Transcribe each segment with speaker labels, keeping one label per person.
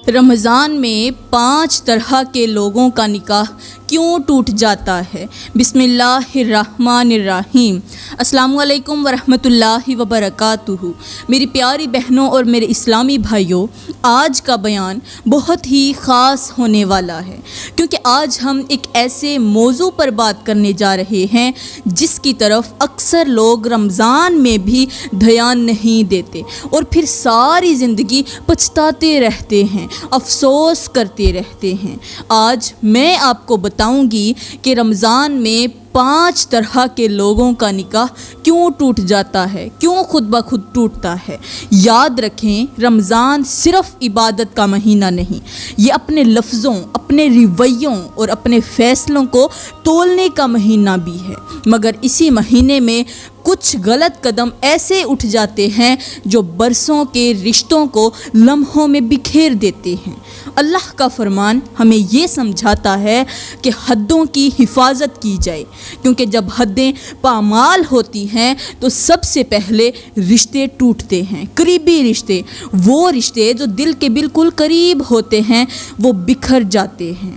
Speaker 1: رمضان میں 5 طرح کے لوگوں کا نکاح کیوں ٹوٹ جاتا ہے؟ بسم اللہ الرحمن الرحیم۔ السلام علیکم ورحمۃ اللہ وبرکاتہ۔ میری پیاری بہنوں اور میرے اسلامی بھائیوں، آج کا بیان بہت ہی خاص ہونے والا ہے، کیونکہ آج ہم ایک ایسے موضوع پر بات کرنے جا رہے ہیں جس کی طرف اکثر لوگ رمضان میں بھی دھیان نہیں دیتے اور پھر ساری زندگی پچھتاتے رہتے ہیں، افسوس کرتے رہتے ہیں۔ آج میں آپ کو بتاؤں گی کہ رمضان میں 5 طرح کے لوگوں کا نکاح کیوں ٹوٹ جاتا ہے، کیوں خود بخود ٹوٹتا ہے۔ یاد رکھیں، رمضان صرف عبادت کا مہینہ نہیں، یہ اپنے لفظوں، اپنے رویوں اور اپنے فیصلوں کو تولنے کا مہینہ بھی ہے، مگر اسی مہینے میں کچھ غلط قدم ایسے اٹھ جاتے ہیں جو برسوں کے رشتوں کو لمحوں میں بکھیر دیتے ہیں۔ اللہ کا فرمان ہمیں یہ سمجھاتا ہے کہ حدوں کی حفاظت کی جائے، کیونکہ جب حدیں پامال ہوتی ہیں تو سب سے پہلے رشتے ٹوٹتے ہیں۔ قریبی رشتے، وہ رشتے جو دل کے بالکل قریب ہوتے ہیں، وہ بکھر جاتے ہیں۔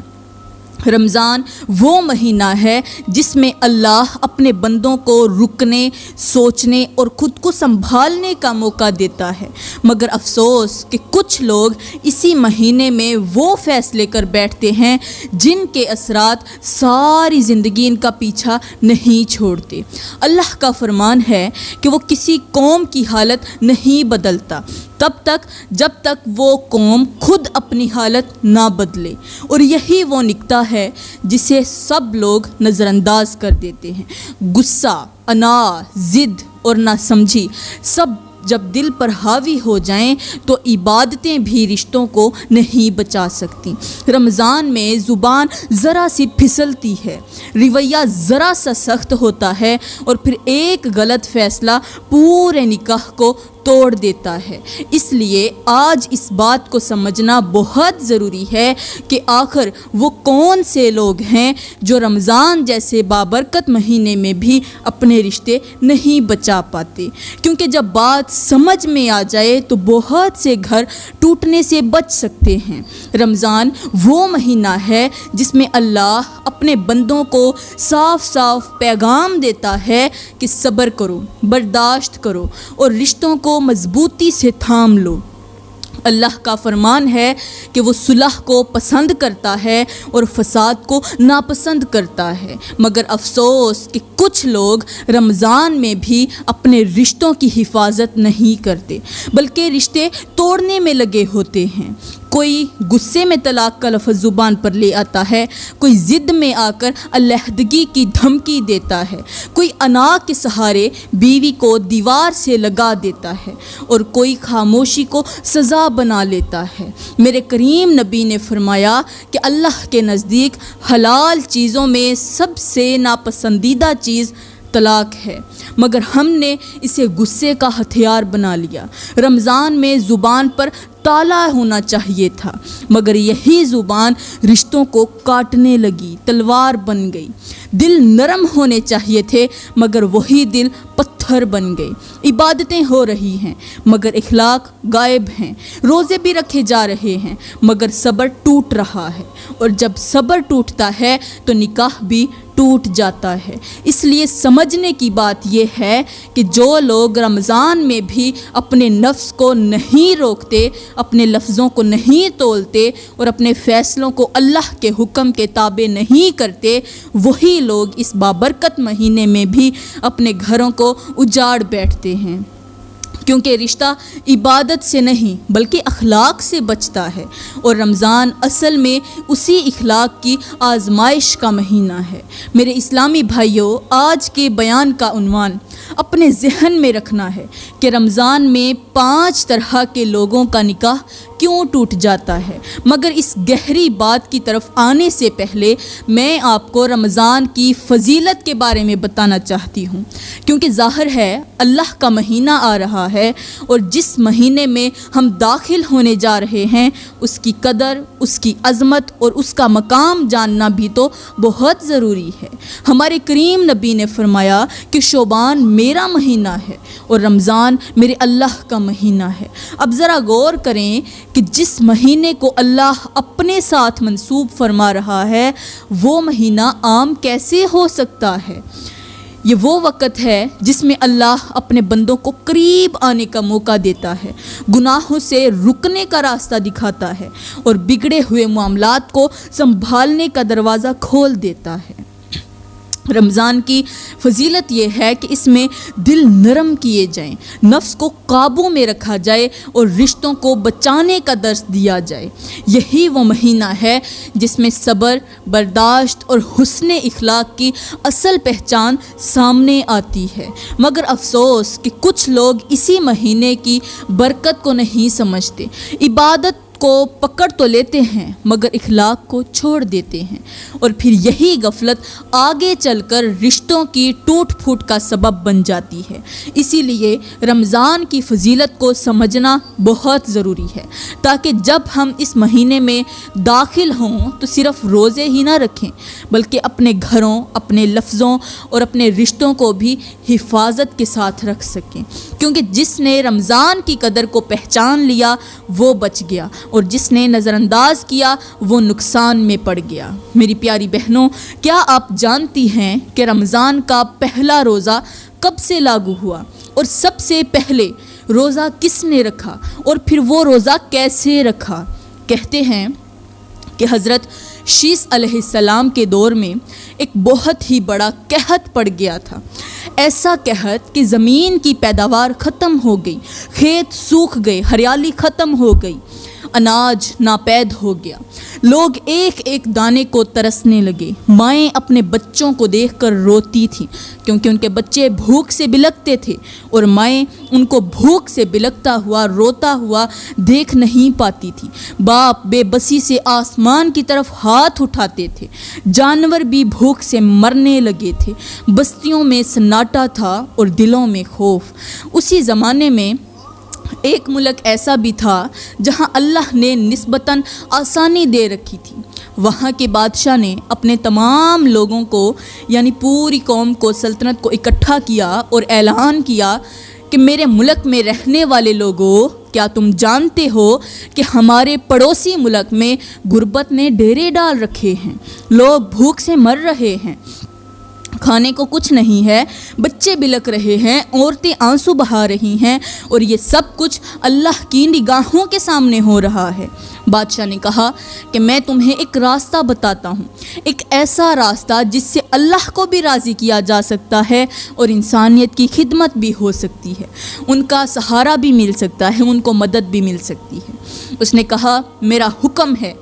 Speaker 1: رمضان وہ مہینہ ہے جس میں اللہ اپنے بندوں کو رکنے، سوچنے اور خود کو سنبھالنے کا موقع دیتا ہے، مگر افسوس کہ کچھ لوگ اسی مہینے میں وہ فیصلے کر بیٹھتے ہیں جن کے اثرات ساری زندگی ان کا پیچھا نہیں چھوڑتے۔ اللہ کا فرمان ہے کہ وہ کسی قوم کی حالت نہیں بدلتا تب تک جب تک وہ قوم خود اپنی حالت نہ بدلے، اور یہی وہ نکتہ ہے جسے سب لوگ نظر انداز کر دیتے ہیں۔ غصہ، انا، ضد اور ناسمجھی سب جب دل پر حاوی ہو جائیں تو عبادتیں بھی رشتوں کو نہیں بچا سکتی۔ رمضان میں زبان ذرا سی پھسلتی ہے، رویہ ذرا سا سخت ہوتا ہے اور پھر ایک غلط فیصلہ پورے نکاح کو توڑ دیتا ہے۔ اس لیے آج اس بات کو سمجھنا بہت ضروری ہے کہ آخر وہ کون سے لوگ ہیں جو رمضان جیسے بابرکت مہینے میں بھی اپنے رشتے نہیں بچا پاتے، کیونکہ جب بات سمجھ میں آ جائے تو بہت سے گھر ٹوٹنے سے بچ سکتے ہیں۔ رمضان وہ مہینہ ہے جس میں اللہ اپنے بندوں کو صاف صاف پیغام دیتا ہے کہ صبر کرو، برداشت کرو اور رشتوں کو مضبوطی سے تھام لو۔ اللہ کا فرمان ہے کہ وہ صلح کو پسند کرتا ہے اور فساد کو ناپسند کرتا ہے، مگر افسوس کہ کچھ لوگ رمضان میں بھی اپنے رشتوں کی حفاظت نہیں کرتے بلکہ رشتے توڑنے میں لگے ہوتے ہیں۔ کوئی غصے میں طلاق کا لفظ زبان پر لے آتا ہے، کوئی ضد میں آ کر علیحدگی کی دھمکی دیتا ہے، کوئی انا کے سہارے بیوی کو دیوار سے لگا دیتا ہے اور کوئی خاموشی کو سزا بنا لیتا ہے۔ میرے کریم نبی نے فرمایا کہ اللہ کے نزدیک حلال چیزوں میں سب سے ناپسندیدہ چیز طلاق ہے، مگر ہم نے اسے غصے کا ہتھیار بنا لیا۔ رمضان میں زبان پر تالا ہونا چاہیے تھا، مگر یہی زبان رشتوں کو کاٹنے لگی، تلوار بن گئی۔ دل نرم ہونے چاہیے تھے، مگر وہی دل پتھر بن گئے۔ عبادتیں ہو رہی ہیں مگر اخلاق غائب ہیں، روزے بھی رکھے جا رہے ہیں مگر صبر ٹوٹ رہا ہے، اور جب صبر ٹوٹتا ہے تو نکاح بھی ٹوٹ جاتا ہے۔ اس لیے سمجھنے کی بات یہ ہے کہ جو لوگ رمضان میں بھی اپنے نفس کو نہیں روکتے، اپنے لفظوں کو نہیں تولتے اور اپنے فیصلوں کو اللہ کے حکم کے تابع نہیں کرتے، وہی لوگ اس بابرکت مہینے میں بھی اپنے گھروں کو اجاڑ بیٹھتے ہیں، کیونکہ رشتہ عبادت سے نہیں بلکہ اخلاق سے بچتا ہے، اور رمضان اصل میں اسی اخلاق کی آزمائش کا مہینہ ہے۔ میرے اسلامی بھائیوں، آج کے بیان کا عنوان اپنے ذہن میں رکھنا ہے کہ رمضان میں 5 طرح کے لوگوں کا نکاح کیوں ٹوٹ جاتا ہے، مگر اس گہری بات کی طرف آنے سے پہلے میں آپ کو رمضان کی فضیلت کے بارے میں بتانا چاہتی ہوں، کیونکہ ظاہر ہے اللہ کا مہینہ آ رہا ہے اور جس مہینے میں ہم داخل ہونے جا رہے ہیں اس کی قدر، اس کی عظمت اور اس کا مقام جاننا بھی تو بہت ضروری ہے۔ ہمارے کریم نبی نے فرمایا کہ شعبان میرا مہینہ ہے اور رمضان میرے اللہ کا مہینہ ہے۔ اب ذرا غور کریں کہ جس مہینے کو اللہ اپنے ساتھ منسوب فرما رہا ہے وہ مہینہ عام کیسے ہو سکتا ہے؟ یہ وہ وقت ہے جس میں اللہ اپنے بندوں کو قریب آنے کا موقع دیتا ہے، گناہوں سے رکنے کا راستہ دکھاتا ہے اور بگڑے ہوئے معاملات کو سنبھالنے کا دروازہ کھول دیتا ہے۔ رمضان کی فضیلت یہ ہے کہ اس میں دل نرم کیے جائیں، نفس کو قابو میں رکھا جائے اور رشتوں کو بچانے کا درس دیا جائے۔ یہی وہ مہینہ ہے جس میں صبر، برداشت اور حسن اخلاق کی اصل پہچان سامنے آتی ہے، مگر افسوس کہ کچھ لوگ اسی مہینے کی برکت کو نہیں سمجھتے، عبادت کو پکڑ تو لیتے ہیں مگر اخلاق کو چھوڑ دیتے ہیں، اور پھر یہی غفلت آگے چل کر رشتوں کی ٹوٹ پھوٹ کا سبب بن جاتی ہے۔ اسی لیے رمضان کی فضیلت کو سمجھنا بہت ضروری ہے تاکہ جب ہم اس مہینے میں داخل ہوں تو صرف روزے ہی نہ رکھیں بلکہ اپنے گھروں، اپنے لفظوں اور اپنے رشتوں کو بھی حفاظت کے ساتھ رکھ سکیں، کیونکہ جس نے رمضان کی قدر کو پہچان لیا وہ بچ گیا اور جس نے نظر انداز کیا وہ نقصان میں پڑ گیا۔ میری پیاری بہنوں، کیا آپ جانتی ہیں کہ رمضان کا پہلا روزہ کب سے لاگو ہوا اور سب سے پہلے روزہ کس نے رکھا اور پھر وہ روزہ کیسے رکھا؟ کہتے ہیں کہ حضرت شیس علیہ السلام کے دور میں ایک بہت ہی بڑا قحط پڑ گیا تھا، ایسا قحط کہ زمین کی پیداوار ختم ہو گئی، کھیت سوکھ گئے، ہریالی ختم ہو گئی، اناج ناپید ہو گیا، لوگ ایک ایک دانے کو ترسنے لگے۔ مائیں اپنے بچوں کو دیکھ کر روتی تھیں کیونکہ ان کے بچے بھوک سے بلکتے تھے اور مائیں ان کو بھوک سے بلکتا ہوا روتا ہوا دیکھ نہیں پاتی تھی۔ باپ بے بسی سے آسمان کی طرف ہاتھ اٹھاتے تھے، جانور بھی بھوک سے مرنے لگے تھے، بستیوں میں سناٹا تھا اور دلوں میں خوف۔ اسی زمانے میں ایک ملک ایسا بھی تھا جہاں اللہ نے نسبتاً آسانی دے رکھی تھی۔ وہاں کے بادشاہ نے اپنے تمام لوگوں کو یعنی پوری قوم کو، سلطنت کو اکٹھا کیا اور اعلان کیا کہ میرے ملک میں رہنے والے لوگوں، کیا تم جانتے ہو کہ ہمارے پڑوسی ملک میں غربت نے ڈیرے ڈال رکھے ہیں، لوگ بھوک سے مر رہے ہیں، کھانے کو کچھ نہیں ہے، بچے بلک رہے ہیں، عورتیں آنسو بہا رہی ہیں اور یہ سب کچھ اللہ کی نگاہوں کے سامنے ہو رہا ہے۔ بادشاہ نے کہا کہ میں تمہیں ایک راستہ بتاتا ہوں، ایک ایسا راستہ جس سے اللہ کو بھی راضی کیا جا سکتا ہے اور انسانیت کی خدمت بھی ہو سکتی ہے، ان کا سہارا بھی مل سکتا ہے، ان کو مدد بھی مل سکتی ہے۔ اس نے کہا میرا حکم ہے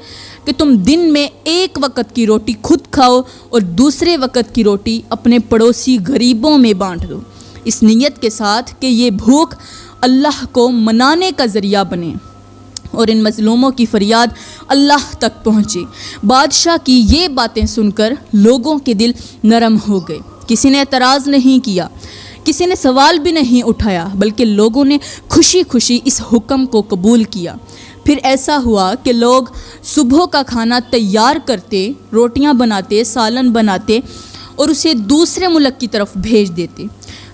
Speaker 1: کہ تم دن میں ایک وقت کی روٹی خود کھاؤ اور دوسرے وقت کی روٹی اپنے پڑوسی غریبوں میں بانٹ دو، اس نیت کے ساتھ کہ یہ بھوک اللہ کو منانے کا ذریعہ بنے اور ان مظلوموں کی فریاد اللہ تک پہنچے۔ بادشاہ کی یہ باتیں سن کر لوگوں کے دل نرم ہو گئے، کسی نے اعتراض نہیں کیا، کسی نے سوال بھی نہیں اٹھایا، بلکہ لوگوں نے خوشی خوشی اس حکم کو قبول کیا۔ پھر ایسا ہوا کہ لوگ صبح کا کھانا تیار کرتے، روٹیاں بناتے، سالن بناتے اور اسے دوسرے ملک کی طرف بھیج دیتے۔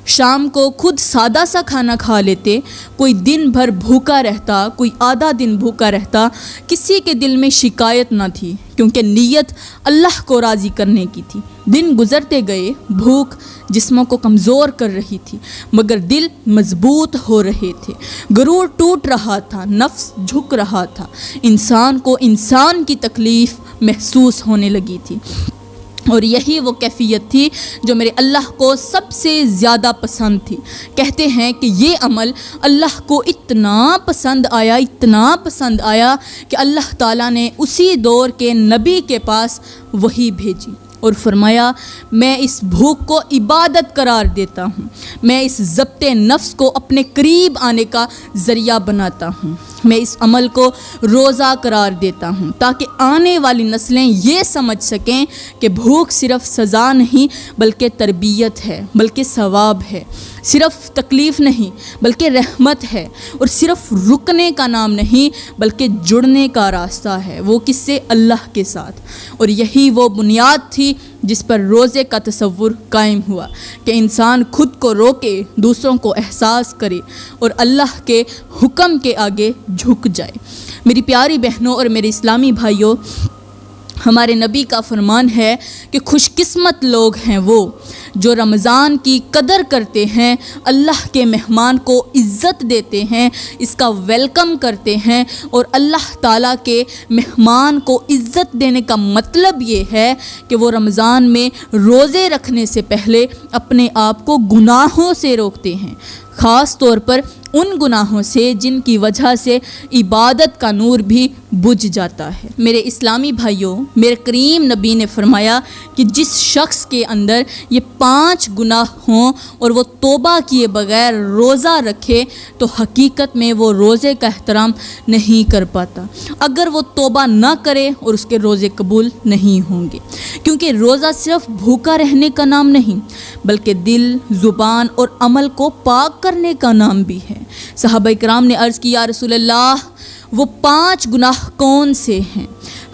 Speaker 1: شام کو خود سادہ سا کھانا کھا لیتے، کوئی دن بھر بھوکا رہتا، کوئی آدھا دن بھوکا رہتا، کسی کے دل میں شکایت نہ تھی کیونکہ نیت اللہ کو راضی کرنے کی تھی۔ دن گزرتے گئے، بھوک جسموں کو کمزور کر رہی تھی مگر دل مضبوط ہو رہے تھے، غرور ٹوٹ رہا تھا، نفس جھک رہا تھا، انسان کو انسان کی تکلیف محسوس ہونے لگی تھی، اور یہی وہ کیفیت تھی جو میرے اللہ کو سب سے زیادہ پسند تھی۔ کہتے ہیں کہ یہ عمل اللہ کو اتنا پسند آیا کہ اللہ تعالیٰ نے اسی دور کے نبی کے پاس وحی بھیجی اور فرمایا میں اس بھوک کو عبادت قرار دیتا ہوں، میں اس ضبط نفس کو اپنے قریب آنے کا ذریعہ بناتا ہوں، میں اس عمل کو روزہ قرار دیتا ہوں تاکہ آنے والی نسلیں یہ سمجھ سکیں کہ بھوک صرف سزا نہیں بلکہ تربیت ہے، بلکہ ثواب ہے، صرف تکلیف نہیں بلکہ رحمت ہے، اور صرف رکنے کا نام نہیں بلکہ جڑنے کا راستہ ہے، وہ کس سے؟ اللہ کے ساتھ۔ اور یہی وہ بنیاد تھی جس پر روزے کا تصور قائم ہوا کہ انسان خود کو روکے، دوسروں کو احساس کرے اور اللہ کے حکم کے آگے جھک جائے۔ میری پیاری بہنوں اور میرے اسلامی بھائیوں، ہمارے نبی کا فرمان ہے کہ خوش قسمت لوگ ہیں وہ جو رمضان کی قدر کرتے ہیں، اللہ کے مہمان کو عزت دیتے ہیں، اس کا ویلکم کرتے ہیں۔ اور اللہ تعالیٰ کے مہمان کو عزت دینے کا مطلب یہ ہے کہ وہ رمضان میں روزے رکھنے سے پہلے اپنے آپ کو گناہوں سے روکتے ہیں، خاص طور پر ان گناہوں سے جن کی وجہ سے عبادت کا نور بھی بجھ جاتا ہے۔ میرے اسلامی بھائیوں، میرے کریم نبی نے فرمایا کہ جس شخص کے اندر یہ 5 گناہ ہوں اور وہ توبہ کیے بغیر روزہ رکھے تو حقیقت میں وہ روزے کا احترام نہیں کر پاتا۔ اگر وہ توبہ نہ کرے اور اس کے روزے قبول نہیں ہوں گے، کیونکہ روزہ صرف بھوکا رہنے کا نام نہیں بلکہ دل، زبان اور عمل کو پاک کرنے کا نام بھی ہے۔ صحابہ کرام نے عرض کی، یا رسول اللہ، وہ 5 گناہ کون سے ہیں؟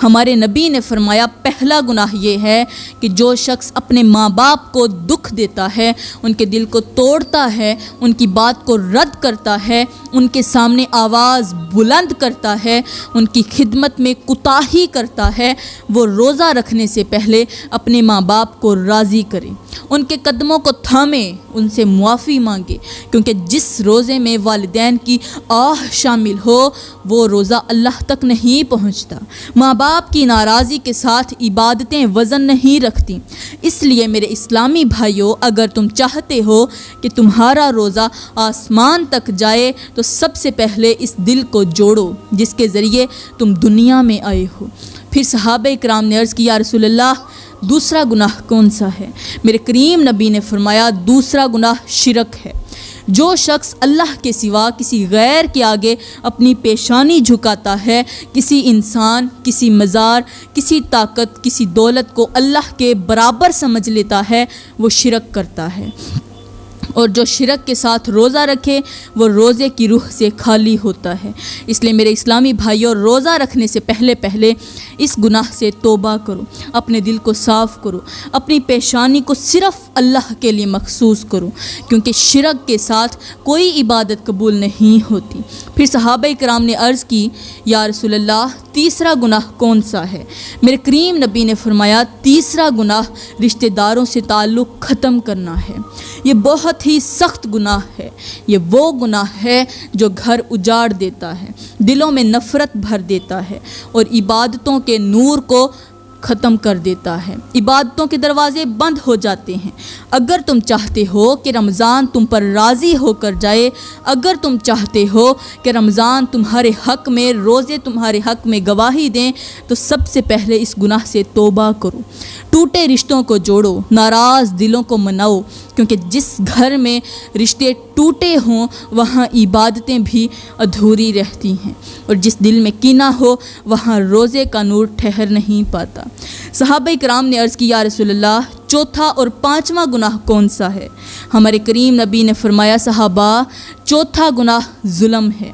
Speaker 1: ہمارے نبی نے فرمایا، پہلا گناہ یہ ہے کہ جو شخص اپنے ماں باپ کو دکھ دیتا ہے، ان کے دل کو توڑتا ہے، ان کی بات کو رد کرتا ہے، ان کے سامنے آواز بلند کرتا ہے، ان کی خدمت میں کوتاہی کرتا ہے، وہ روزہ رکھنے سے پہلے اپنے ماں باپ کو راضی کرے، ان کے قدموں کو تھامے، ان سے معافی مانگے، کیونکہ جس روزے میں والدین کی آہ شامل ہو وہ روزہ اللہ تک نہیں پہنچتا۔ ماں باپ کی ناراضی کے ساتھ عبادتیں وزن نہیں رکھتی۔ اس لیے میرے اسلامی بھائیوں، اگر تم چاہتے ہو کہ تمہارا روزہ آسمان تک جائے تو سب سے پہلے اس دل کو جوڑو جس کے ذریعے تم دنیا میں آئے ہو۔ پھر صحابہ کرام نے عرض کی، یا رسول اللہ، دوسرا گناہ کون سا ہے؟ میرے کریم نبی نے فرمایا، دوسرا گناہ شرک ہے۔ جو شخص اللہ کے سوا کسی غیر کے آگے اپنی پیشانی جھکاتا ہے، کسی انسان، کسی مزار، کسی طاقت، کسی دولت کو اللہ کے برابر سمجھ لیتا ہے، وہ شرک کرتا ہے۔ اور جو شرک کے ساتھ روزہ رکھے وہ روزے کی روح سے خالی ہوتا ہے۔ اس لیے میرے اسلامی بھائیوں، روزہ رکھنے سے پہلے اس گناہ سے توبہ کرو، اپنے دل کو صاف کرو، اپنی پیشانی کو صرف اللہ کے لیے مخصوص کرو، کیونکہ شرک کے ساتھ کوئی عبادت قبول نہیں ہوتی۔ پھر صحابہ کرام نے عرض کی، یا رسول اللہ، تیسرا گناہ کون سا ہے؟ میرے کریم نبی نے فرمایا، تیسرا گناہ رشتہ داروں سے تعلق ختم کرنا ہے۔ یہ بہت ہی سخت گناہ ہے۔ یہ وہ گناہ ہے جو گھر اجاڑ دیتا ہے، دلوں میں نفرت بھر دیتا ہے اور عبادتوں کے نور کو ختم کر دیتا ہے۔ عبادتوں کے دروازے بند ہو جاتے ہیں۔ اگر تم چاہتے ہو کہ رمضان تم پر راضی ہو کر جائے، اگر تم چاہتے ہو کہ رمضان تمہارے حق میں، روزے تمہارے حق میں گواہی دیں، تو سب سے پہلے اس گناہ سے توبہ کرو، ٹوٹے رشتوں کو جوڑو، ناراض دلوں کو مناؤ، کیونکہ جس گھر میں رشتے ٹوٹے ہوں وہاں عبادتیں بھی ادھوری رہتی ہیں، اور جس دل میں کینہ ہو وہاں روزے کا نور ٹھہر نہیں پاتا۔ صحابہ کرام نے عرض کی، یا رسول اللہ، چوتھا اور پانچواں گناہ کون سا ہے؟ ہمارے کریم نبی نے فرمایا، صحابہ، چوتھا گناہ ظلم ہے۔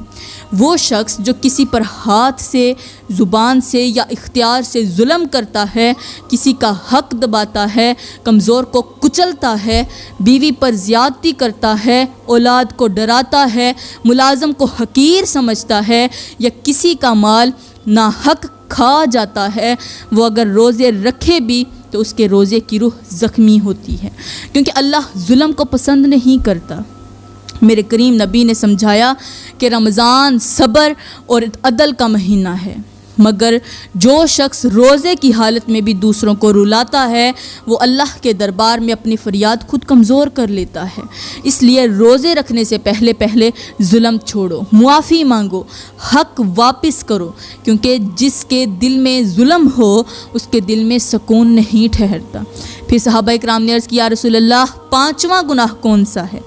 Speaker 1: وہ شخص جو کسی پر ہاتھ سے، زبان سے یا اختیار سے ظلم کرتا ہے، کسی کا حق دباتا ہے، کمزور کو کچلتا ہے، بیوی پر زیادتی کرتا ہے، اولاد کو ڈراتا ہے، ملازم کو حقیر سمجھتا ہے، یا کسی کا مال ناحق کھا جاتا ہے، وہ اگر روزے رکھے بھی تو اس کے روزے کی روح زخمی ہوتی ہے، کیونکہ اللہ ظلم کو پسند نہیں کرتا۔ میرے کریم نبی نے سمجھایا کہ رمضان صبر اور عدل کا مہینہ ہے، مگر جو شخص روزے کی حالت میں بھی دوسروں کو رلاتا ہے وہ اللہ کے دربار میں اپنی فریاد خود کمزور کر لیتا ہے۔ اس لیے روزے رکھنے سے پہلے ظلم چھوڑو، معافی مانگو، حق واپس کرو، کیونکہ جس کے دل میں ظلم ہو اس کے دل میں سکون نہیں ٹھہرتا۔ پھر صحابہ کرام نے عرض کیا، یا رسول اللہ، پانچواں گناہ کون سا ہے؟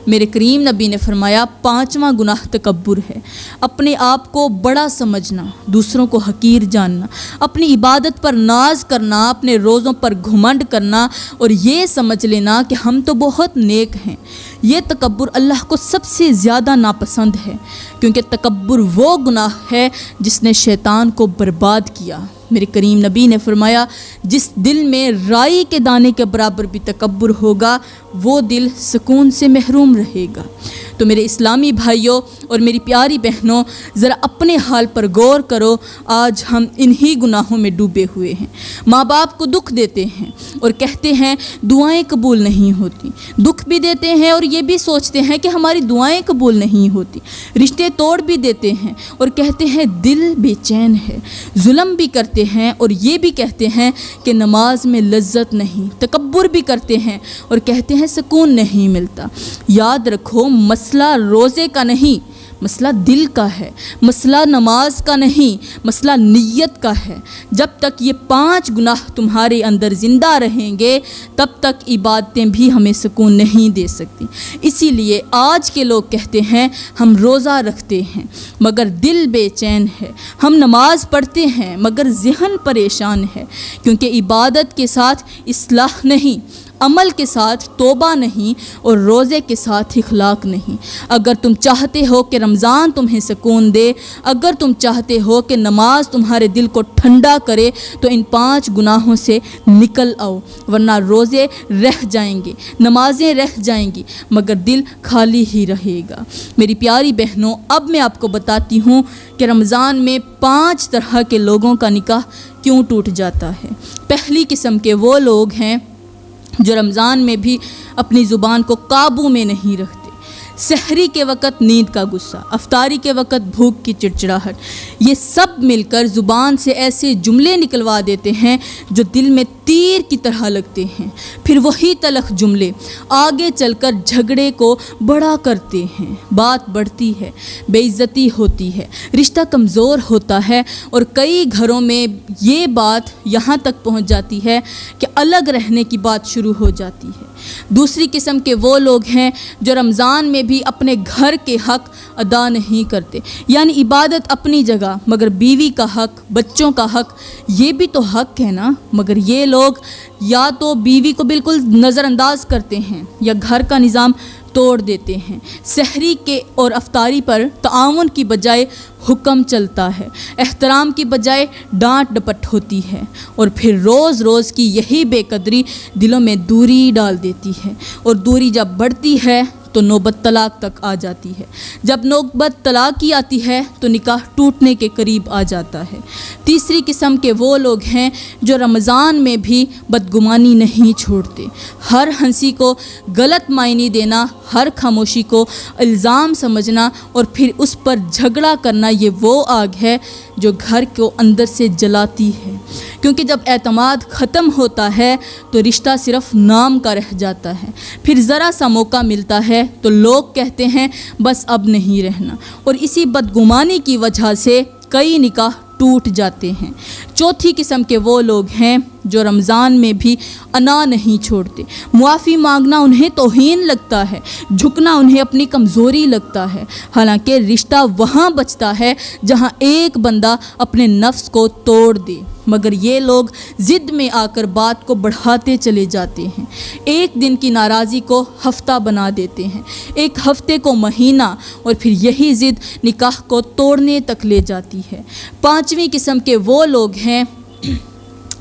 Speaker 1: میرے کریم نبی نے فرمایا، پانچواں گناہ تکبر ہے۔ اپنے آپ کو بڑا سمجھنا، دوسروں کو حقیر جاننا، اپنی عبادت پر ناز کرنا، اپنے روزوں پر گھمنڈ کرنا اور یہ سمجھ لینا کہ ہم تو بہت نیک ہیں۔ یہ تکبر اللہ کو سب سے زیادہ ناپسند ہے، کیونکہ تکبر وہ گناہ ہے جس نے شیطان کو برباد کیا۔ میرے کریم نبی نے فرمایا، جس دل میں رائی کے دانے کے برابر بھی تکبر ہوگا وہ دل سکون سے محروم رہے گا۔ تو میرے اسلامی بھائیوں اور میری پیاری بہنوں، ذرا اپنے حال پر غور کرو۔ آج ہم انہی گناہوں میں ڈوبے ہوئے ہیں۔ ماں باپ کو دکھ دیتے ہیں اور کہتے ہیں دعائیں قبول نہیں ہوتی، دکھ بھی دیتے ہیں اور یہ بھی سوچتے ہیں کہ ہماری دعائیں قبول نہیں ہوتی، رشتے توڑ بھی دیتے ہیں اور کہتے ہیں دل بے چین ہے، ظلم بھی کرتے ہیں اور یہ بھی کہتے ہیں کہ نماز میں لذت نہیں، تکبر بھی کرتے ہیں اور کہتے ہیں سکون نہیں ملتا۔ یاد رکھو، مسئلہ روزے کا نہیں، مسئلہ دل کا ہے، مسئلہ نماز کا نہیں، مسئلہ نیت کا ہے۔ جب تک یہ 5 گناہ تمہارے اندر زندہ رہیں گے تب تک عبادتیں بھی ہمیں سکون نہیں دے سکتی۔ اسی لیے آج کے لوگ کہتے ہیں ہم روزہ رکھتے ہیں مگر دل بے چین ہے، ہم نماز پڑھتے ہیں مگر ذہن پریشان ہے، کیونکہ عبادت کے ساتھ اصلاح نہیں، عمل کے ساتھ توبہ نہیں اور روزے کے ساتھ اخلاق نہیں۔ اگر تم چاہتے ہو کہ رمضان تمہیں سکون دے، اگر تم چاہتے ہو کہ نماز تمہارے دل کو ٹھنڈا کرے تو ان 5 گناہوں سے نکل آؤ، ورنہ روزے رہ جائیں گے، نمازیں رہ جائیں گی مگر دل خالی ہی رہے گا۔ میری پیاری بہنوں، اب میں آپ کو بتاتی ہوں کہ رمضان میں 5 طرح کے لوگوں کا نکاح کیوں ٹوٹ جاتا ہے۔ پہلی قسم کے وہ لوگ ہیں جو رمضان میں بھی اپنی زبان کو قابو میں نہیں رکھتے۔ سحری کے وقت نیند کا غصہ، افطاری کے وقت بھوک کی چڑچڑاہٹ، یہ سب مل کر زبان سے ایسے جملے نکلوا دیتے ہیں جو دل میں تیر کی طرح لگتے ہیں۔ پھر وہی تلخ جملے آگے چل کر جھگڑے کو بڑا کرتے ہیں، بات بڑھتی ہے، بے عزتی ہوتی ہے، رشتہ کمزور ہوتا ہے اور کئی گھروں میں یہ بات یہاں تک پہنچ جاتی ہے کہ الگ رہنے کی بات شروع ہو جاتی ہے۔ دوسری قسم کے وہ لوگ ہیں جو رمضان میں بھی اپنے گھر کے حق ادا نہیں کرتے، یعنی عبادت اپنی جگہ مگر بیوی کا حق، بچوں کا حق، یہ بھی تو حق ہے نا، مگر یہ لوگ یا تو بیوی کو بالکل نظر انداز کرتے ہیں یا گھر کا نظام توڑ دیتے ہیں۔ سحری کے اور افطاری پر تعاون کی بجائے حکم چلتا ہے، احترام کی بجائے ڈانٹ ڈپٹ ہوتی ہے، اور پھر روز روز کی یہی بے قدری دلوں میں دوری ڈال دیتی ہے، اور دوری جب بڑھتی ہے تو نوبت طلاق تک آ جاتی ہے۔ جب نوبت طلاق کی آتی ہے تو نکاح ٹوٹنے کے قریب آ جاتا ہے۔ تیسری قسم کے وہ لوگ ہیں جو رمضان میں بھی بدگمانی نہیں چھوڑتے، ہر ہنسی کو غلط معنی دینا، ہر خاموشی کو الزام سمجھنا اور پھر اس پر جھگڑا کرنا، یہ وہ آگ ہے جو گھر کو اندر سے جلاتی ہے، کیونکہ جب اعتماد ختم ہوتا ہے تو رشتہ صرف نام کا رہ جاتا ہے۔ پھر ذرا سا موقع ملتا ہے تو لوگ کہتے ہیں بس اب نہیں رہنا، اور اسی بدگمانی کی وجہ سے کئی نکاح ٹوٹ جاتے ہیں۔ چوتھی قسم کے وہ لوگ ہیں جو رمضان میں بھی انا نہیں چھوڑتے، معافی مانگنا انہیں توہین لگتا ہے، جھکنا انہیں اپنی کمزوری لگتا ہے، حالانکہ رشتہ وہاں بچتا ہے جہاں ایک بندہ اپنے نفس کو توڑ دے، مگر یہ لوگ ضد میں آ کر بات کو بڑھاتے چلے جاتے ہیں، ایک دن کی ناراضی کو ہفتہ بنا دیتے ہیں، ایک ہفتے کو مہینہ، اور پھر یہی ضد نکاح کو توڑنے تک لے جاتی ہے۔ پانچویں قسم کے وہ لوگ ہیں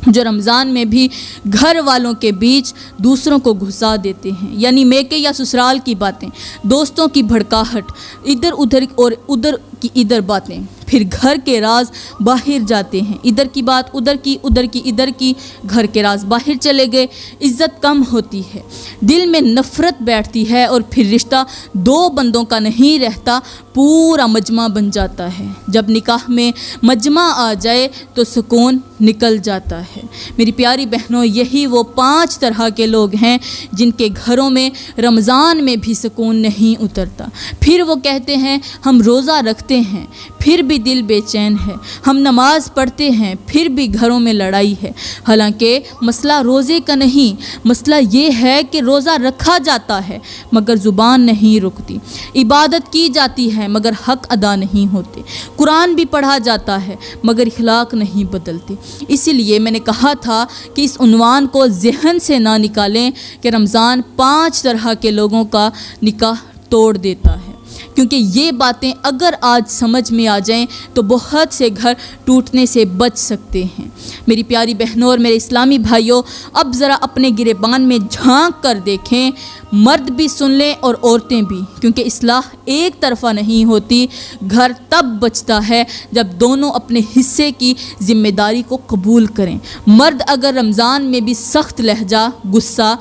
Speaker 1: جو رمضان میں بھی گھر والوں کے بیچ دوسروں کو گھسا دیتے ہیں، یعنی میکے یا سسرال کی باتیں، دوستوں کی بھڑکاہٹ، ادھر ادھر اور ادھر کی ادھر باتیں، پھر گھر کے راز باہر جاتے ہیں، ادھر کی بات ادھر کی، ادھر کی ادھر کی، گھر کے راز باہر چلے گئے، عزت کم ہوتی ہے، دل میں نفرت بیٹھتی ہے، اور پھر رشتہ 2 بندوں کا نہیں رہتا، پورا مجمع بن جاتا ہے۔ جب نکاح میں مجمع آ جائے تو سکون نکل جاتا ہے۔ میری پیاری بہنوں، یہی وہ 5 طرح کے لوگ ہیں جن کے گھروں میں رمضان میں بھی سکون نہیں اترتا۔ پھر وہ کہتے ہیں ہم روزہ رکھتے ہیں پھر بھی دل بے چین ہے، ہم نماز پڑھتے ہیں پھر بھی گھروں میں لڑائی ہے، حالانکہ مسئلہ روزے کا نہیں، مسئلہ یہ ہے کہ روزہ رکھا جاتا ہے مگر زبان نہیں رکتی، عبادت کی جاتی ہے مگر حق ادا نہیں ہوتے، قرآن بھی پڑھا جاتا ہے مگر اخلاق نہیں بدلتے۔ اسی لیے میں نے کہا تھا کہ اس عنوان کو ذہن سے نہ نکالیں کہ رمضان 5 طرح کے لوگوں کا نکاح توڑ دیتا ہے۔ کیونکہ یہ باتیں اگر آج سمجھ میں آ جائیں تو بہت سے گھر ٹوٹنے سے بچ سکتے ہیں۔ میری پیاری بہنوں اور میرے اسلامی بھائیوں، اب ذرا اپنے گریبان میں جھانک کر دیکھیں، مرد بھی سن لیں اور عورتیں بھی، کیونکہ اصلاح ایک طرفہ نہیں ہوتی۔ گھر تب بچتا ہے جب دونوں اپنے حصے کی ذمہ داری کو قبول کریں۔ مرد اگر رمضان میں بھی سخت لہجہ، غصہ،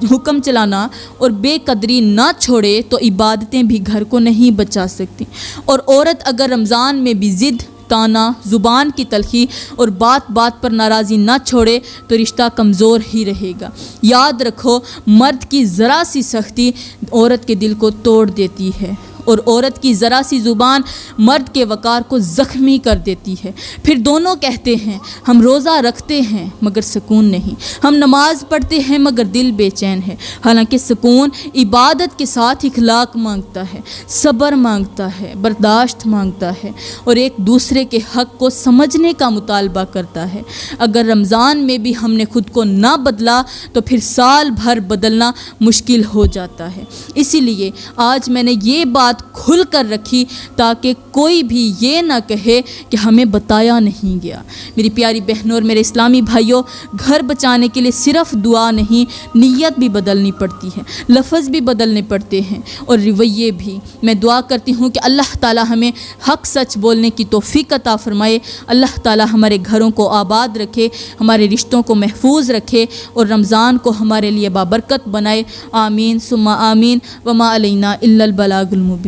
Speaker 1: حکم چلانا اور بے قدری نہ چھوڑے تو عبادتیں بھی گھر کو نہیں بچا سکتی، اور عورت اگر رمضان میں بھی ضد، تانا، زبان کی تلخی اور بات بات پر ناراضی نہ چھوڑے تو رشتہ کمزور ہی رہے گا۔ یاد رکھو، مرد کی ذرا سی سختی عورت کے دل کو توڑ دیتی ہے، اور عورت کی ذرا سی زبان مرد کے وقار کو زخمی کر دیتی ہے۔ پھر دونوں کہتے ہیں ہم روزہ رکھتے ہیں مگر سکون نہیں، ہم نماز پڑھتے ہیں مگر دل بے چین ہے۔ حالانکہ سکون عبادت کے ساتھ اخلاق مانگتا ہے، صبر مانگتا ہے، برداشت مانگتا ہے، اور ایک دوسرے کے حق کو سمجھنے کا مطالبہ کرتا ہے۔ اگر رمضان میں بھی ہم نے خود کو نہ بدلا تو پھر سال بھر بدلنا مشکل ہو جاتا ہے۔ اسی لیے آج میں نے یہ بات کھل کر رکھی تاکہ کوئی بھی یہ نہ کہے کہ ہمیں بتایا نہیں گیا۔ میری پیاری بہنوں اور میرے اسلامی بھائیوں، گھر بچانے کے لیے صرف دعا نہیں، نیت بھی بدلنی پڑتی ہے، لفظ بھی بدلنے پڑتے ہیں اور رویے بھی۔ میں دعا کرتی ہوں کہ اللہ تعالی ہمیں حق سچ بولنے کی توفیق عطا فرمائے، اللہ تعالی ہمارے گھروں کو آباد رکھے، ہمارے رشتوں کو محفوظ رکھے اور رمضان کو ہمارے لیے بابرکت بنائے۔ آمین ثم آمین، وما علینا الا البلاغ المبین۔